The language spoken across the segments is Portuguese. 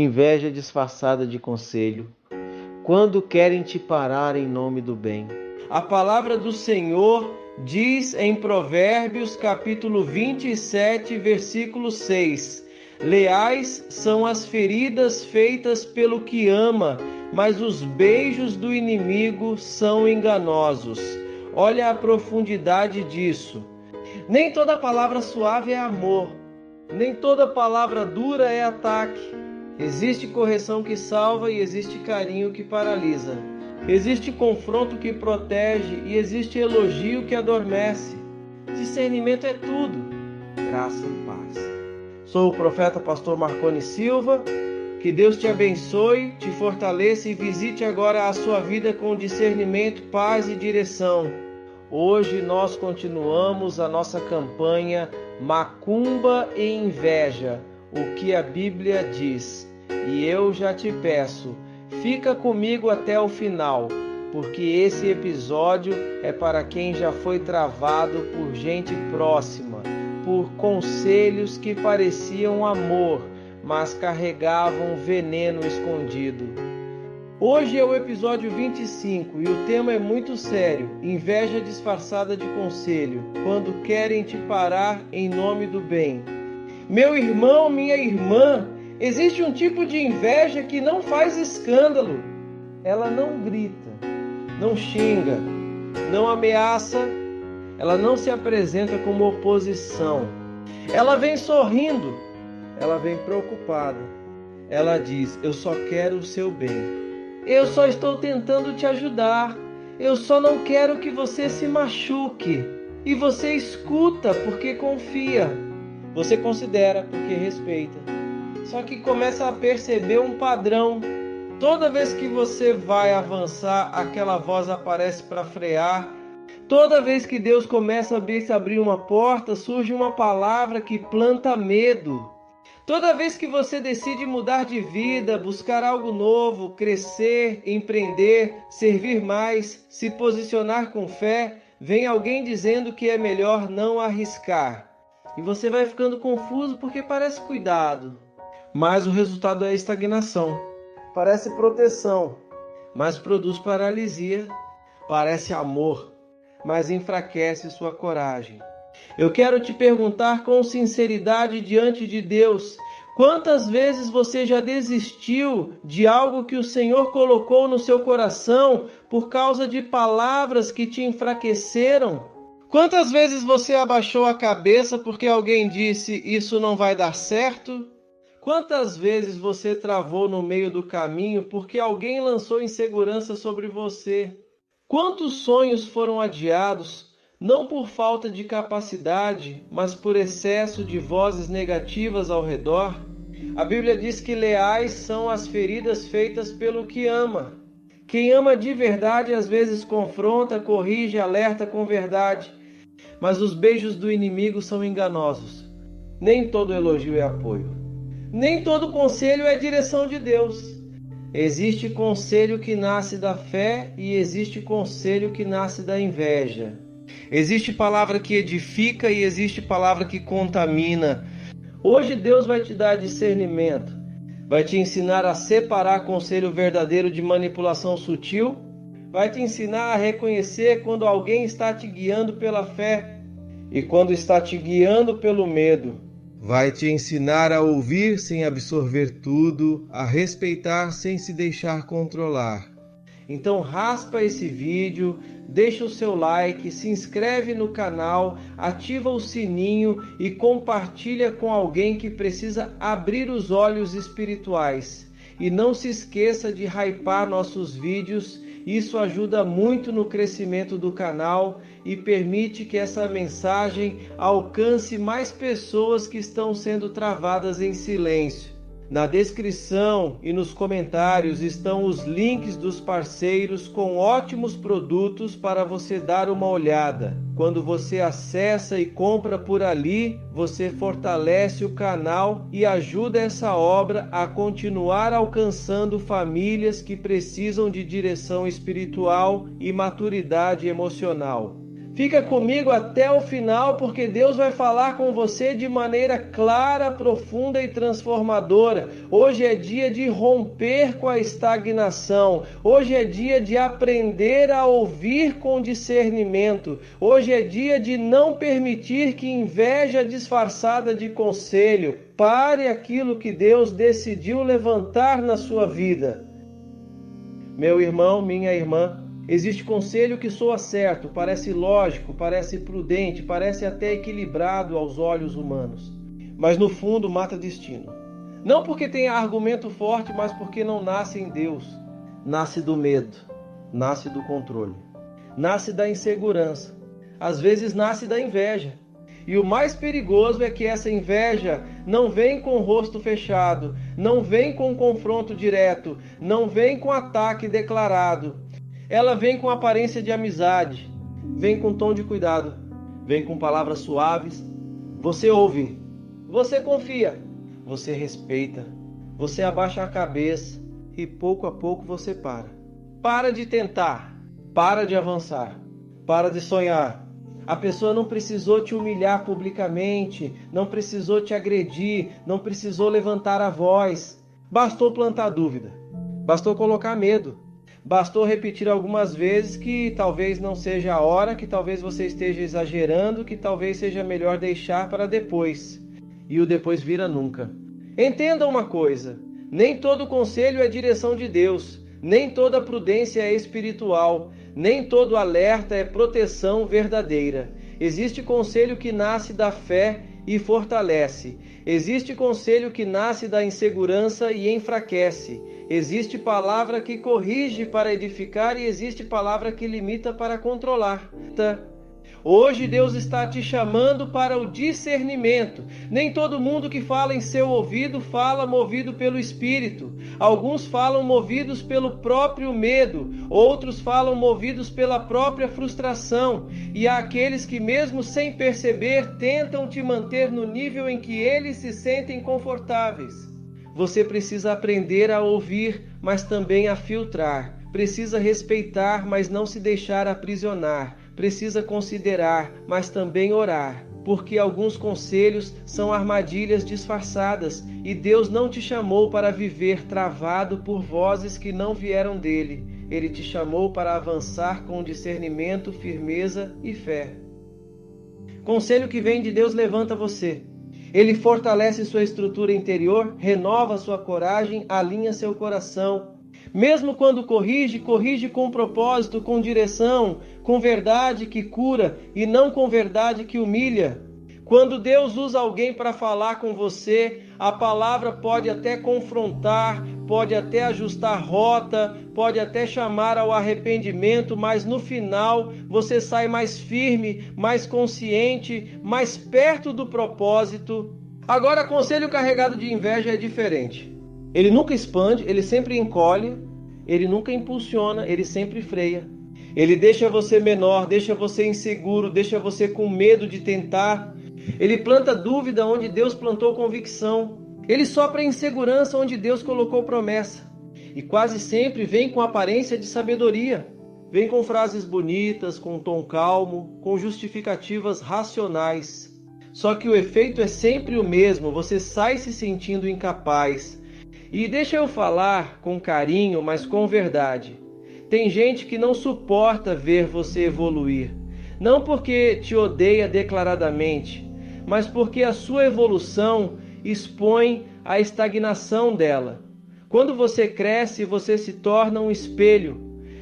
inveja disfarçada de conselho, quando querem te parar em nome do bem. A palavra do Senhor diz em Provérbios capítulo 27, versículo 6: leais são as feridas feitas pelo que ama, mas os beijos do inimigo são enganosos. Olha a profundidade disso. Nem toda palavra suave é amor, nem toda palavra dura é ataque. Existe correção que salva e existe carinho que paralisa. Existe confronto que protege e existe elogio que adormece. Discernimento é tudo. Graça e paz. Sou o profeta pastor Marconi Silva. Que Deus te abençoe, te fortaleça e visite agora a sua vida com discernimento, paz e direção. Hoje nós continuamos a nossa campanha Macumba e Inveja, o que a Bíblia diz. E eu já te peço, fica comigo até o final, porque esse episódio é para quem já foi travado por gente próxima, por conselhos que pareciam amor, mas carregavam veneno escondido. Hoje é o episódio 25 e o tema é muito sério: inveja disfarçada de conselho, quando querem te parar em nome do bem. Meu irmão, minha irmã, existe um tipo de inveja que não faz escândalo. Ela não grita, não xinga, não ameaça, ela não se apresenta como oposição. Ela vem sorrindo, ela vem preocupada. Ela diz: eu só quero o seu bem. Eu só estou tentando te ajudar. Eu só não quero que você se machuque. E você escuta porque confia. Você considera porque respeita. Só que começa a perceber um padrão. Toda vez que você vai avançar, aquela voz aparece para frear. Toda vez que Deus começa a abrir uma porta, surge uma palavra que planta medo. Toda vez que você decide mudar de vida, buscar algo novo, crescer, empreender, servir mais, se posicionar com fé, vem alguém dizendo que é melhor não arriscar. E você vai ficando confuso porque parece cuidado, mas o resultado é estagnação. Parece proteção, mas produz paralisia. Parece amor, mas enfraquece sua coragem. Eu quero te perguntar com sinceridade diante de Deus: quantas vezes você já desistiu de algo que o Senhor colocou no seu coração por causa de palavras que te enfraqueceram? Quantas vezes você abaixou a cabeça porque alguém disse: isso não vai dar certo? Quantas vezes você travou no meio do caminho porque alguém lançou insegurança sobre você? Quantos sonhos foram adiados, não por falta de capacidade, mas por excesso de vozes negativas ao redor? A Bíblia diz que leais são as feridas feitas pelo que ama. Quem ama de verdade às vezes confronta, corrige, alerta com verdade. Mas os beijos do inimigo são enganosos. Nem todo elogio é apoio. Nem todo conselho é direção de Deus. Existe conselho que nasce da fé e existe conselho que nasce da inveja. Existe palavra que edifica e existe palavra que contamina. Hoje Deus vai te dar discernimento. Vai te ensinar a separar conselho verdadeiro de manipulação sutil. Vai te ensinar a reconhecer quando alguém está te guiando pela fé e quando está te guiando pelo medo. Vai te ensinar a ouvir sem absorver tudo, a respeitar sem se deixar controlar. Então raspa esse vídeo, deixa o seu like, se inscreve no canal, ativa o sininho e compartilha com alguém que precisa abrir os olhos espirituais. E não se esqueça de hypar nossos vídeos, isso ajuda muito no crescimento do canal e permite que essa mensagem alcance mais pessoas que estão sendo travadas em silêncio. Na descrição e nos comentários estão os links dos parceiros com ótimos produtos para você dar uma olhada. Quando você acessa e compra por ali, você fortalece o canal e ajuda essa obra a continuar alcançando famílias que precisam de direção espiritual e maturidade emocional. Fica comigo até o final, porque Deus vai falar com você de maneira clara, profunda e transformadora. Hoje é dia de romper com a estagnação. Hoje é dia de aprender a ouvir com discernimento. Hoje é dia de não permitir que inveja disfarçada de conselho pare aquilo que Deus decidiu levantar na sua vida. Meu irmão, minha irmã, existe conselho que soa certo, parece lógico, parece prudente, parece até equilibrado aos olhos humanos. Mas no fundo mata destino. Não porque tenha argumento forte, mas porque não nasce em Deus. Nasce do medo, nasce do controle, nasce da insegurança, às vezes nasce da inveja. E o mais perigoso é que essa inveja não vem com o rosto fechado, não vem com confronto direto, não vem com ataque declarado. Ela vem com aparência de amizade, vem com tom de cuidado, vem com palavras suaves. Você ouve, você confia, você respeita, você abaixa a cabeça e pouco a pouco você para. Para de tentar, para de avançar, para de sonhar. A pessoa não precisou te humilhar publicamente, não precisou te agredir, não precisou levantar a voz. Bastou plantar dúvida, bastou colocar medo. Bastou repetir algumas vezes que talvez não seja a hora, que talvez você esteja exagerando, que talvez seja melhor deixar para depois. E o depois vira nunca. Entenda uma coisa, nem todo conselho é direção de Deus, nem toda prudência é espiritual, nem todo alerta é proteção verdadeira. Existe conselho que nasce da fé e fortalece. Existe conselho que nasce da insegurança e enfraquece. Existe palavra que corrige para edificar e existe palavra que limita para controlar. Hoje Deus está te chamando para o discernimento. Nem todo mundo que fala em seu ouvido fala movido pelo Espírito. Alguns falam movidos pelo próprio medo, outros falam movidos pela própria frustração. E há aqueles que mesmo sem perceber tentam te manter no nível em que eles se sentem confortáveis. Você precisa aprender a ouvir, mas também a filtrar. Precisa respeitar, mas não se deixar aprisionar. Precisa considerar, mas também orar. Porque alguns conselhos são armadilhas disfarçadas e Deus não te chamou para viver travado por vozes que não vieram dele. Ele te chamou para avançar com discernimento, firmeza e fé. Conselho que vem de Deus levanta você. Ele fortalece sua estrutura interior, renova sua coragem, alinha seu coração. Mesmo quando corrige, corrige com propósito, com direção, com verdade que cura e não com verdade que humilha. Quando Deus usa alguém para falar com você, a palavra pode até confrontar, pode até ajustar rota, pode até chamar ao arrependimento, mas no final você sai mais firme, mais consciente, mais perto do propósito. Agora, conselho carregado de inveja é diferente. Ele nunca expande, ele sempre encolhe, ele nunca impulsiona, ele sempre freia. Ele deixa você menor, deixa você inseguro, deixa você com medo de tentar. Ele planta dúvida onde Deus plantou convicção. Ele sopra insegurança onde Deus colocou promessa. E quase sempre vem com aparência de sabedoria. Vem com frases bonitas, com um tom calmo, com justificativas racionais. Só que o efeito é sempre o mesmo, você sai se sentindo incapaz. E deixa eu falar com carinho, mas com verdade. Tem gente que não suporta ver você evoluir. Não porque te odeia declaradamente, mas porque a sua evolução expõe a estagnação dela. Quando você cresce, você se torna um espelho.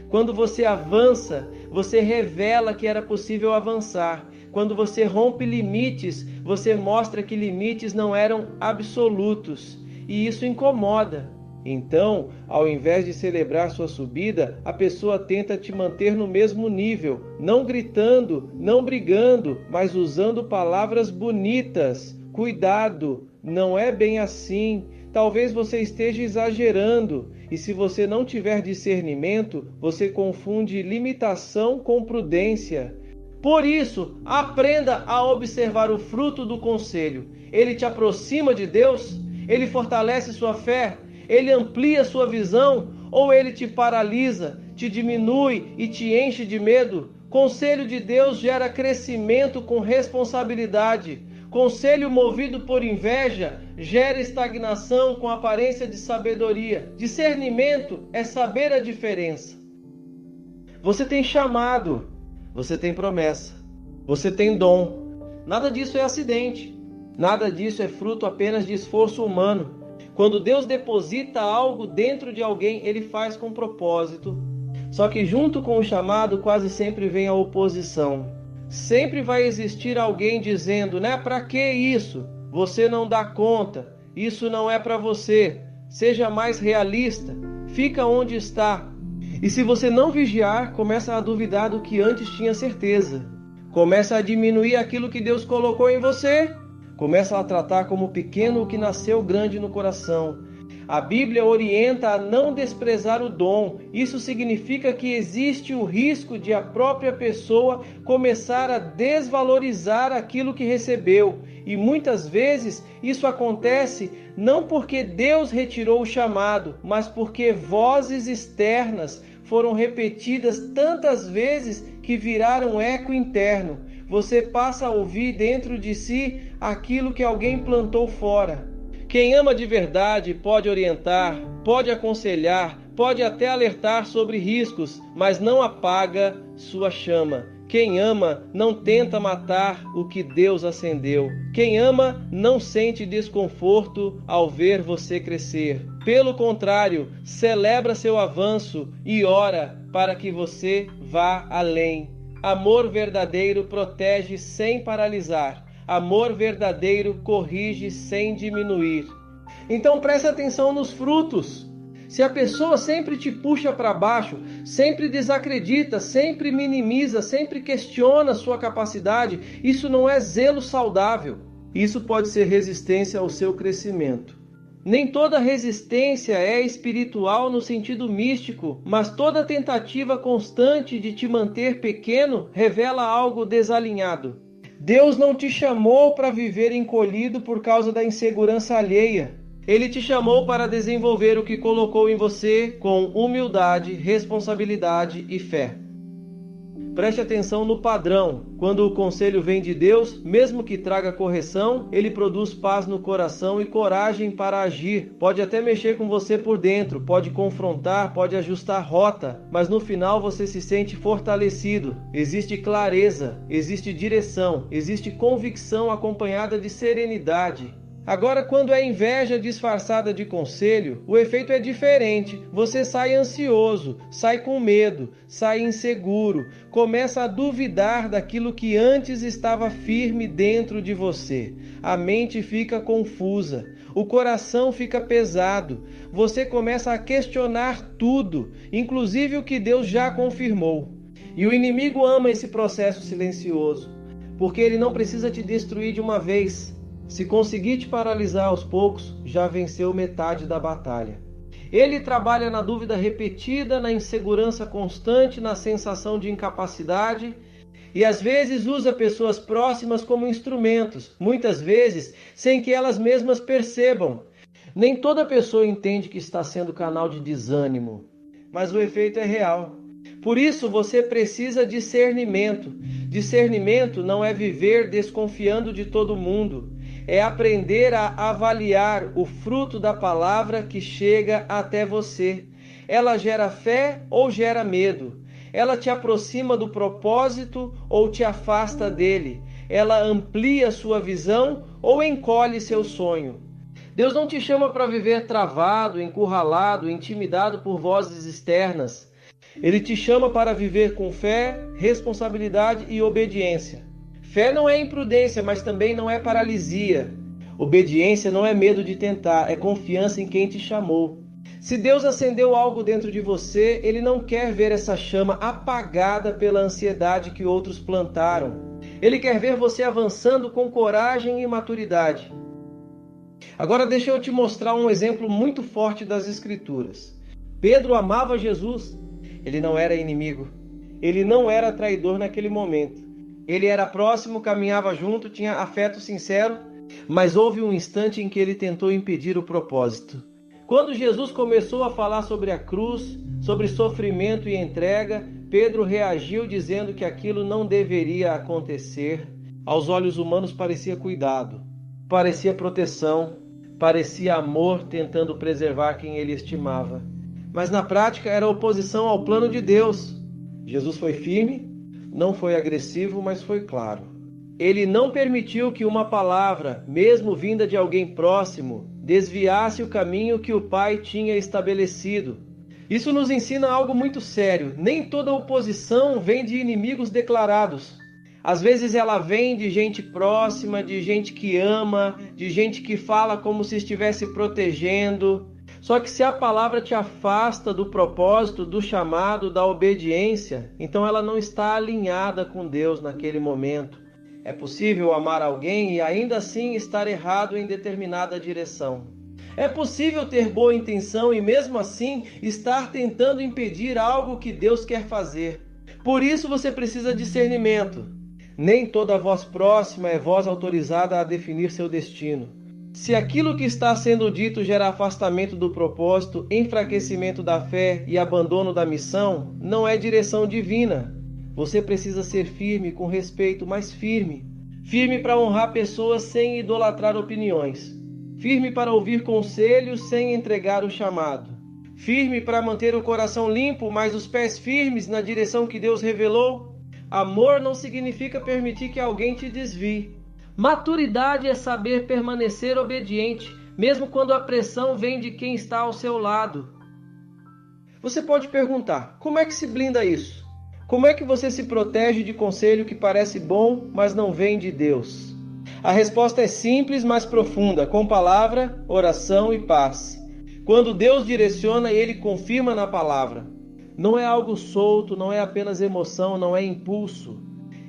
Quando você avança, você revela que era possível avançar. Quando você rompe limites, você mostra que limites não eram absolutos. E isso incomoda. Então, ao invés de celebrar sua subida, a pessoa tenta te manter no mesmo nível, não gritando, não brigando, mas usando palavras bonitas. Cuidado, não é bem assim. Talvez você esteja exagerando. E se você não tiver discernimento, você confunde limitação com prudência. Por isso, aprenda a observar o fruto do conselho. Ele te aproxima de Deus? Ele fortalece sua fé? Ele amplia sua visão? Ou ele te paralisa, te diminui e te enche de medo? Conselho de Deus gera crescimento com responsabilidade. Conselho movido por inveja gera estagnação com aparência de sabedoria. Discernimento é saber a diferença. Você tem chamado, você tem promessa, você tem dom. Nada disso é acidente. Nada disso é fruto apenas de esforço humano. Quando Deus deposita algo dentro de alguém, Ele faz com propósito. Só que junto com o chamado quase sempre vem a oposição. Sempre vai existir alguém dizendo, né? Para que isso? Você não dá conta. Isso não é para você. Seja mais realista. Fica onde está. E se você não vigiar, começa a duvidar do que antes tinha certeza. Começa a diminuir aquilo que Deus colocou em você. Começa a tratar como pequeno o que nasceu grande no coração. A Bíblia orienta a não desprezar o dom. Isso significa que existe o risco de a própria pessoa começar a desvalorizar aquilo que recebeu. E muitas vezes isso acontece não porque Deus retirou o chamado, mas porque vozes externas foram repetidas tantas vezes que viraram eco interno. Você passa a ouvir dentro de si aquilo que alguém plantou fora. Quem ama de verdade pode orientar, pode aconselhar, pode até alertar sobre riscos, mas não apaga sua chama. Quem ama não tenta matar o que Deus acendeu. Quem ama não sente desconforto ao ver você crescer. Pelo contrário, celebra seu avanço e ora para que você vá além. Amor verdadeiro protege sem paralisar. Amor verdadeiro corrige sem diminuir. Então preste atenção nos frutos. Se a pessoa sempre te puxa para baixo, sempre desacredita, sempre minimiza, sempre questiona a sua capacidade, isso não é zelo saudável. Isso pode ser resistência ao seu crescimento. Nem toda resistência é espiritual no sentido místico, mas toda tentativa constante de te manter pequeno revela algo desalinhado. Deus não te chamou para viver encolhido por causa da insegurança alheia. Ele te chamou para desenvolver o que colocou em você com humildade, responsabilidade e fé. Preste atenção no padrão. Quando o conselho vem de Deus, mesmo que traga correção, ele produz paz no coração e coragem para agir. Pode até mexer com você por dentro, pode confrontar, pode ajustar rota, mas no final você se sente fortalecido. Existe clareza, existe direção, existe convicção acompanhada de serenidade. Agora, quando é inveja disfarçada de conselho, o efeito é diferente. Você sai ansioso, sai com medo, sai inseguro, começa a duvidar daquilo que antes estava firme dentro de você. A mente fica confusa, o coração fica pesado, você começa a questionar tudo, inclusive o que Deus já confirmou. E o inimigo ama esse processo silencioso, porque ele não precisa te destruir de uma vez. Se conseguir te paralisar aos poucos, já venceu metade da batalha. Ele trabalha na dúvida repetida, na insegurança constante, na sensação de incapacidade e às vezes usa pessoas próximas como instrumentos, muitas vezes sem que elas mesmas percebam. Nem toda pessoa entende que está sendo canal de desânimo, mas o efeito é real. Por isso você precisa de discernimento. Discernimento não é viver desconfiando de todo mundo. É aprender a avaliar o fruto da palavra que chega até você. Ela gera fé ou gera medo? Ela te aproxima do propósito ou te afasta dele? Ela amplia sua visão ou encolhe seu sonho? Deus não te chama para viver travado, encurralado, intimidado por vozes externas. Ele te chama para viver com fé, responsabilidade e obediência. Fé não é imprudência, mas também não é paralisia. Obediência não é medo de tentar, é confiança em quem te chamou. Se Deus acendeu algo dentro de você, Ele não quer ver essa chama apagada pela ansiedade que outros plantaram. Ele quer ver você avançando com coragem e maturidade. Agora deixa eu te mostrar um exemplo muito forte das Escrituras. Pedro amava Jesus. Ele não era inimigo. Ele não era traidor naquele momento. Ele era próximo, caminhava junto, tinha afeto sincero, mas houve um instante em que ele tentou impedir o propósito. Quando Jesus começou a falar sobre a cruz, sobre sofrimento e entrega, Pedro reagiu dizendo que aquilo não deveria acontecer. Aos olhos humanos parecia cuidado, parecia proteção, parecia amor tentando preservar quem ele estimava. Mas na prática era oposição ao plano de Deus. Jesus foi firme, não foi agressivo, mas foi claro. Ele não permitiu que uma palavra, mesmo vinda de alguém próximo, desviasse o caminho que o Pai tinha estabelecido. Isso nos ensina algo muito sério. Nem toda oposição vem de inimigos declarados. Às vezes ela vem de gente próxima, de gente que ama, de gente que fala como se estivesse protegendo. Só que se a palavra te afasta do propósito, do chamado, da obediência, então ela não está alinhada com Deus naquele momento. É possível amar alguém e ainda assim estar errado em determinada direção. É possível ter boa intenção e mesmo assim estar tentando impedir algo que Deus quer fazer. Por isso você precisa de discernimento. Nem toda voz próxima é voz autorizada a definir seu destino. Se aquilo que está sendo dito gera afastamento do propósito, enfraquecimento da fé e abandono da missão, não é direção divina. Você precisa ser firme com respeito, mas firme. Firme para honrar pessoas sem idolatrar opiniões. Firme para ouvir conselhos sem entregar o chamado. Firme para manter o coração limpo, mas os pés firmes na direção que Deus revelou. Amor não significa permitir que alguém te desvie. Maturidade é saber permanecer obediente, mesmo quando a pressão vem de quem está ao seu lado. Você pode perguntar, como é que se blinda isso? Como é que você se protege de conselho que parece bom, mas não vem de Deus? A resposta é simples, mas profunda, com palavra, oração e paz. Quando Deus direciona, Ele confirma na palavra. Não é algo solto, não é apenas emoção, não é impulso.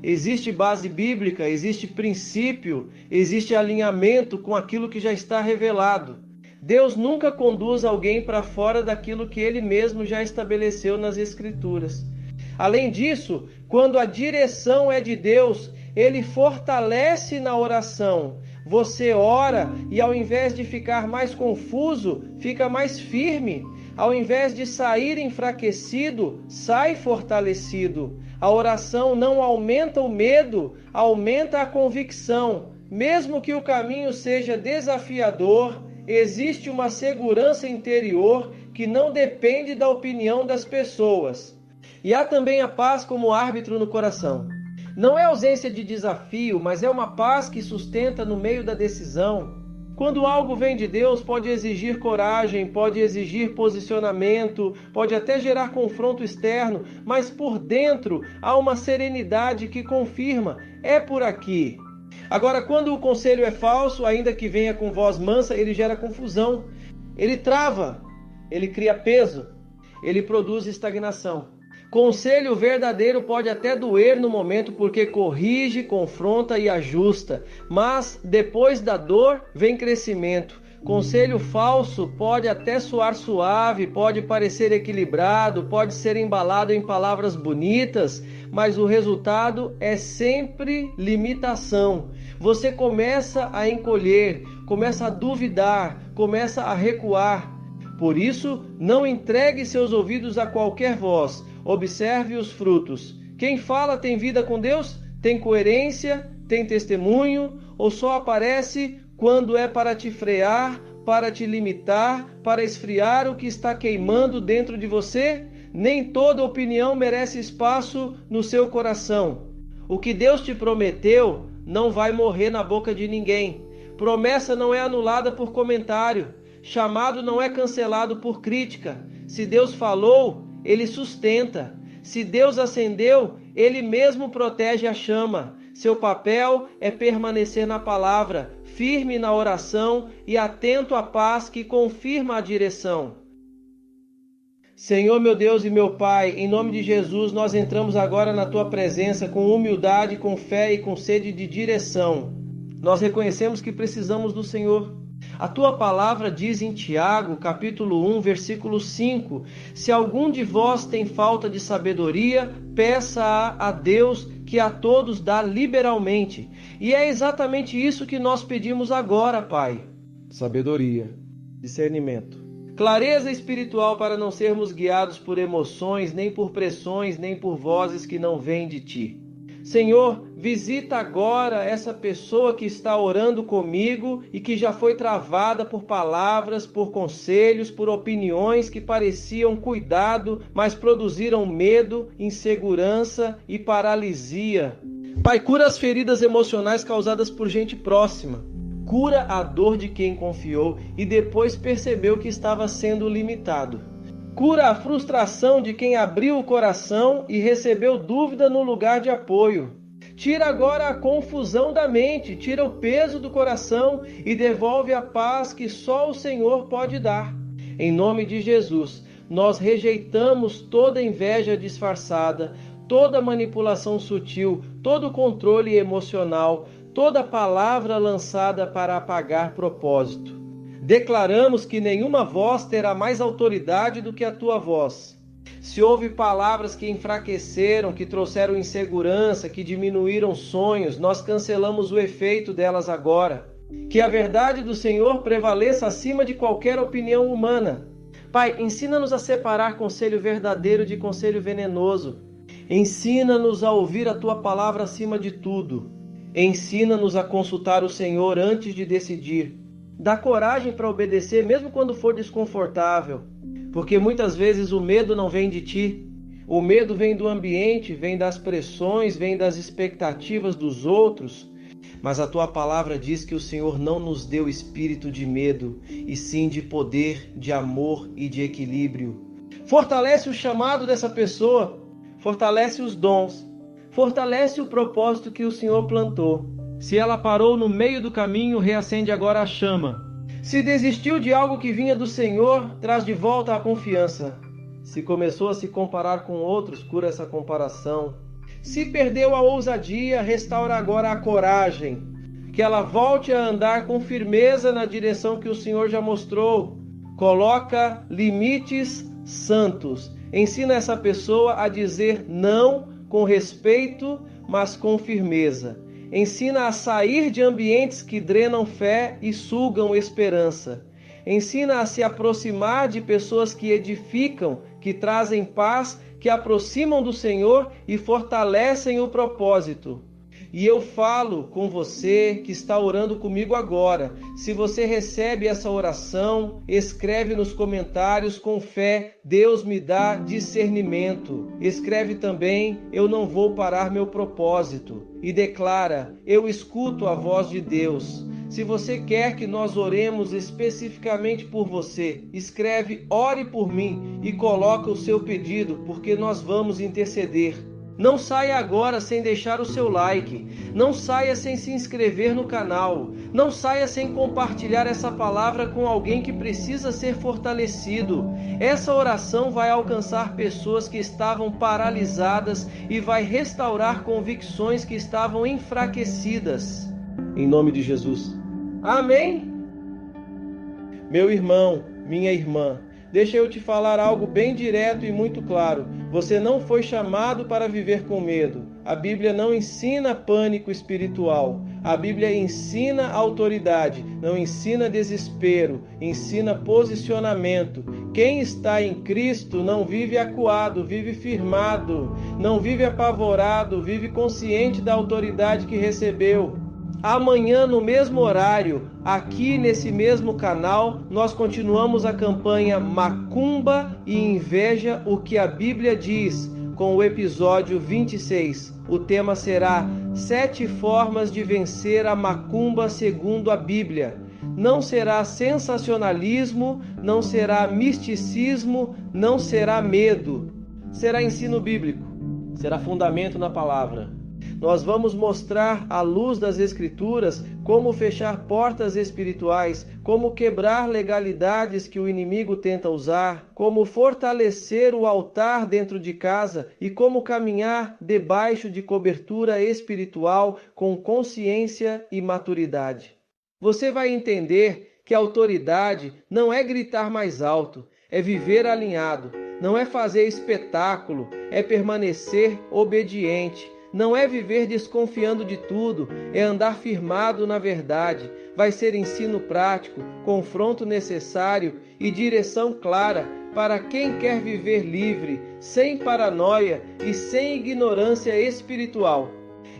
Existe base bíblica, existe princípio, existe alinhamento com aquilo que já está revelado. Deus nunca conduz alguém para fora daquilo que Ele mesmo já estabeleceu nas Escrituras. Além disso, quando a direção é de Deus, Ele fortalece na oração. Você ora e ao invés de ficar mais confuso, fica mais firme. Ao invés de sair enfraquecido, sai fortalecido. A oração não aumenta o medo, aumenta a convicção. Mesmo que o caminho seja desafiador, existe uma segurança interior que não depende da opinião das pessoas. E há também a paz como árbitro no coração. Não é ausência de desafio, mas é uma paz que sustenta no meio da decisão. Quando algo vem de Deus, pode exigir coragem, pode exigir posicionamento, pode até gerar confronto externo, mas por dentro há uma serenidade que confirma, é por aqui. Agora, quando o conselho é falso, ainda que venha com voz mansa, ele gera confusão, ele trava, ele cria peso, ele produz estagnação. Conselho verdadeiro pode até doer no momento porque corrige, confronta e ajusta, mas depois da dor vem crescimento. Conselho falso pode até soar suave, pode parecer equilibrado, pode ser embalado em palavras bonitas, mas o resultado é sempre limitação. Você começa a encolher, começa a duvidar, começa a recuar. Por isso, não entregue seus ouvidos a qualquer voz. Observe os frutos. Quem fala tem vida com Deus? Tem coerência? Tem testemunho? Ou só aparece quando é para te frear, para te limitar, para esfriar o que está queimando dentro de você? Nem toda opinião merece espaço no seu coração. O que Deus te prometeu não vai morrer na boca de ninguém. Promessa não é anulada por comentário. Chamado não é cancelado por crítica. Se Deus falou, Ele sustenta. Se Deus acendeu, Ele mesmo protege a chama. Seu papel é permanecer na palavra, firme na oração e atento à paz que confirma a direção. Senhor, meu Deus e meu Pai, em nome de Jesus, nós entramos agora na Tua presença com humildade, com fé e com sede de direção. Nós reconhecemos que precisamos do Senhor. A Tua palavra diz em Tiago, capítulo 1, versículo 5, se algum de vós tem falta de sabedoria, peça-a a Deus, que a todos dá liberalmente. E é exatamente isso que nós pedimos agora, Pai. Sabedoria, discernimento. Clareza espiritual para não sermos guiados por emoções, nem por pressões, nem por vozes que não vêm de Ti. Senhor, visita agora essa pessoa que está orando comigo e que já foi travada por palavras, por conselhos, por opiniões que pareciam cuidado, mas produziram medo, insegurança e paralisia. Pai, cura as feridas emocionais causadas por gente próxima. Cura a dor de quem confiou e depois percebeu que estava sendo limitado. Cura a frustração de quem abriu o coração e recebeu dúvida no lugar de apoio. Tira agora a confusão da mente, tira o peso do coração e devolve a paz que só o Senhor pode dar. Em nome de Jesus, nós rejeitamos toda inveja disfarçada, toda manipulação sutil, todo controle emocional, toda palavra lançada para apagar propósito. Declaramos que nenhuma voz terá mais autoridade do que a tua voz. Se houve palavras que enfraqueceram, que trouxeram insegurança, que diminuíram sonhos, nós cancelamos o efeito delas agora. Que a verdade do Senhor prevaleça acima de qualquer opinião humana. Pai, ensina-nos a separar conselho verdadeiro de conselho venenoso. Ensina-nos a ouvir a tua palavra acima de tudo. Ensina-nos a consultar o Senhor antes de decidir. Dá coragem para obedecer mesmo quando for desconfortável, porque muitas vezes o medo não vem de ti. O medo vem do ambiente, vem das pressões, vem das expectativas dos outros. Mas a tua palavra diz que o Senhor não nos deu espírito de medo, e sim de poder, de amor e de equilíbrio. Fortalece o chamado dessa pessoa, fortalece os dons, fortalece o propósito que o Senhor plantou. Se ela parou no meio do caminho, reacende agora a chama. Se desistiu de algo que vinha do Senhor, traz de volta a confiança. Se começou a se comparar com outros, cura essa comparação. Se perdeu a ousadia, restaura agora a coragem. Que ela volte a andar com firmeza na direção que o Senhor já mostrou. Coloca limites santos. Ensina essa pessoa a dizer não com respeito, mas com firmeza. Ensina a sair de ambientes que drenam fé e sugam esperança. Ensina a se aproximar de pessoas que edificam, que trazem paz, que aproximam do Senhor e fortalecem o propósito. E eu falo com você que está orando comigo agora. Se você recebe essa oração, escreve nos comentários com fé: Deus me dá discernimento. Escreve também: eu não vou parar meu propósito. E declara: eu escuto a voz de Deus. Se você quer que nós oremos especificamente por você, escreve: ore por mim, e coloca o seu pedido, porque nós vamos interceder. Não saia agora sem deixar o seu like. Não saia sem se inscrever no canal. Não saia sem compartilhar essa palavra com alguém que precisa ser fortalecido. Essa oração vai alcançar pessoas que estavam paralisadas e vai restaurar convicções que estavam enfraquecidas. Em nome de Jesus. Amém? Meu irmão, minha irmã, deixa eu te falar algo bem direto e muito claro. Você não foi chamado para viver com medo. A Bíblia não ensina pânico espiritual. A Bíblia ensina autoridade, não ensina desespero, ensina posicionamento. Quem está em Cristo não vive acuado, vive firmado. Não vive apavorado, vive consciente da autoridade que recebeu. Amanhã, no mesmo horário, aqui nesse mesmo canal, nós continuamos a campanha Macumba e Inveja, o que a Bíblia diz, com o episódio 26. O tema será 7 formas de vencer a macumba segundo a Bíblia. Não será sensacionalismo, não será misticismo, não será medo. Será ensino bíblico, será fundamento na palavra. Nós vamos mostrar à luz das Escrituras como fechar portas espirituais, como quebrar legalidades que o inimigo tenta usar, como fortalecer o altar dentro de casa e como caminhar debaixo de cobertura espiritual com consciência e maturidade. Você vai entender que a autoridade não é gritar mais alto, é viver alinhado, não é fazer espetáculo, é permanecer obediente. não é viver desconfiando de tudo, é andar firmado na verdade. Vai ser ensino prático, confronto necessário e direção clara para quem quer viver livre, sem paranoia e sem ignorância espiritual.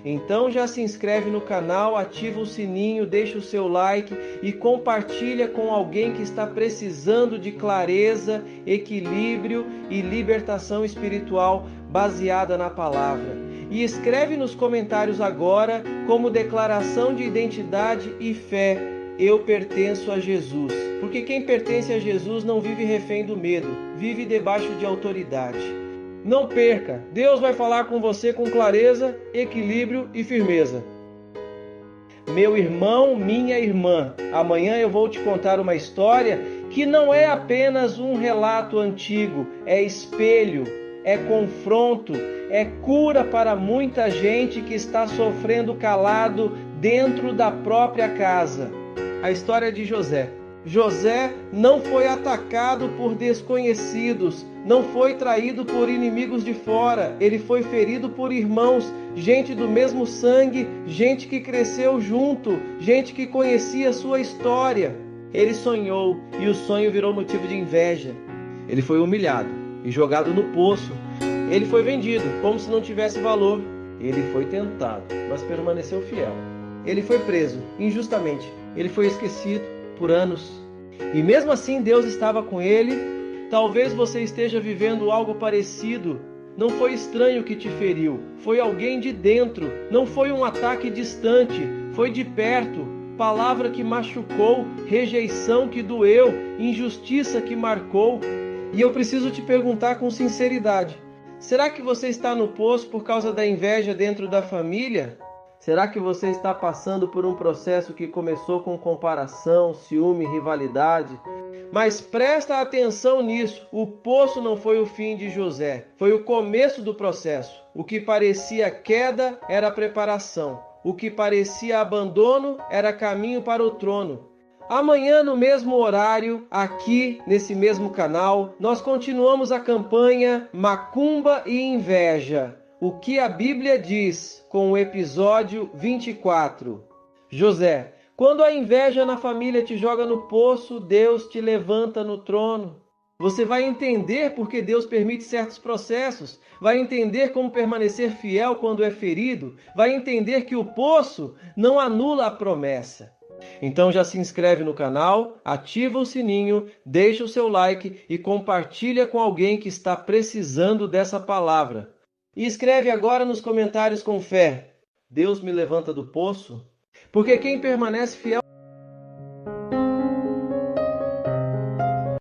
Então já se inscreve no canal, ativa o sininho, deixa o seu like e compartilha com alguém que está precisando de clareza, equilíbrio e libertação espiritual baseada na palavra. E escreve nos comentários agora como declaração de identidade e fé: eu pertenço a Jesus. Porque quem pertence a Jesus não vive refém do medo, vive debaixo de autoridade. Não perca, Deus vai falar com você com clareza, equilíbrio e firmeza. Meu irmão, minha irmã, amanhã eu vou te contar uma história que não é apenas um relato antigo, é espelho, é confronto, é cura para muita gente que está sofrendo calado dentro da própria casa. A história de José. José não foi atacado por desconhecidos, não foi traído por inimigos de fora, ele foi ferido por irmãos, gente do mesmo sangue, gente que cresceu junto, gente que conhecia sua história. Ele sonhou e o sonho virou motivo de inveja. Ele foi humilhado e jogado no poço. Ele foi vendido como se não tivesse valor. Ele foi tentado, mas permaneceu fiel. Ele foi preso injustamente. Ele foi esquecido por anos. E mesmo assim Deus estava com ele. Talvez você esteja vivendo algo parecido. Não foi estranho que te feriu, foi alguém de dentro. Não foi um ataque distante, foi de perto. Palavra que machucou, rejeição que doeu, injustiça que marcou. E eu preciso te perguntar com sinceridade: será que você está no poço por causa da inveja dentro da família? Será que você está passando por um processo que começou com comparação, ciúme, rivalidade? Mas presta atenção nisso, o poço não foi o fim de José, foi o começo do processo. O que parecia queda era preparação, o que parecia abandono era caminho para o trono. Amanhã, no mesmo horário, aqui nesse mesmo canal, nós continuamos a campanha Macumba e Inveja. O que a Bíblia diz, com o episódio 24. José, quando a inveja na família te joga no poço, Deus te levanta no trono. Você vai entender porque Deus permite certos processos, vai entender como permanecer fiel quando é ferido, vai entender que o poço não anula a promessa. Então já se inscreve no canal, ativa o sininho, deixa o seu like e compartilha com alguém que está precisando dessa palavra. E escreve agora nos comentários com fé: Deus me levanta do poço, porque quem permanece fiel